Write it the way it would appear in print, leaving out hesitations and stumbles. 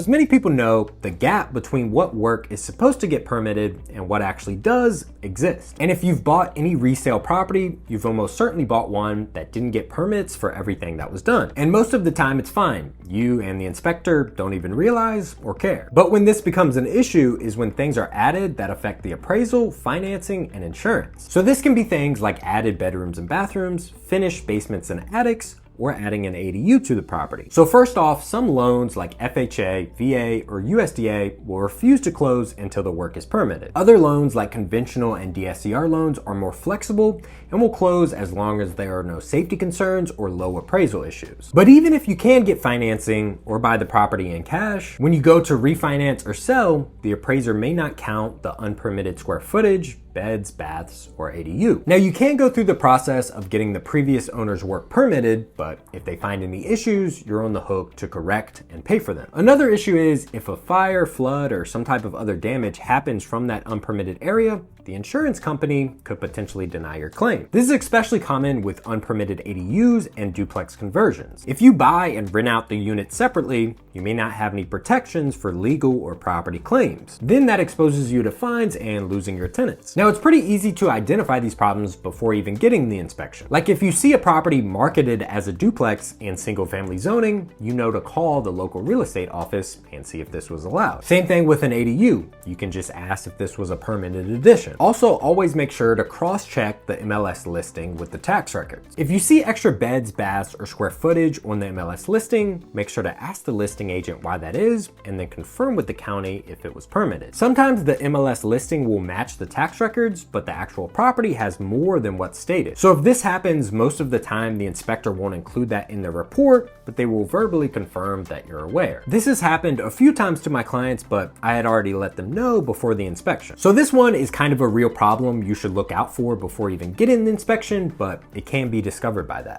As many people know, the gap between what work is supposed to get permitted and what actually does exist. And if you've bought any resale property, you've almost certainly bought one that didn't get permits for everything that was done. And most of the time it's fine. You and the inspector don't even realize or care. But when this becomes an issue is when things are added that affect the appraisal, financing, and insurance. So this can be things like added bedrooms and bathrooms, finished basements and attics, or adding an ADU to the property. So first off, some loans like FHA, VA, or USDA will refuse to close until the work is permitted. Other loans like conventional and DSCR loans are more flexible and will close as long as there are no safety concerns or low appraisal issues. But even if you can get financing or buy the property in cash, when you go to refinance or sell, the appraiser may not count the unpermitted square footage, beds, baths, or ADU. Now you can go through the process of getting the previous owner's work permitted, but if they find any issues, you're on the hook to correct and pay for them. Another issue is if a fire, flood, or some type of other damage happens from that unpermitted area, the insurance company could potentially deny your claim. This is especially common with unpermitted ADUs and duplex conversions. If you buy and rent out the unit separately, you may not have any protections for legal or property claims. Then that exposes you to fines and losing your tenants. Now it's pretty easy to identify these problems before even getting the inspection. Like if you see a property marketed as a duplex and single family zoning, you know to call the local real estate office and see if this was allowed. Same thing with an ADU. You can just ask if this was a permitted addition. Also, always make sure to cross-check the MLS listing with the tax records. If you see extra beds, baths, or square footage on the MLS listing, make sure to ask the listing agent why that is, and then confirm with the county if it was permitted. Sometimes the MLS listing will match the tax records, but the actual property has more than what's stated. So if this happens, most of the time the inspector won't include that in the report, but they will verbally confirm that you're aware. This has happened a few times to my clients, but I had already let them know before the inspection. So this one is kind of a real problem you should look out for before even getting the inspection, but it can be discovered by that.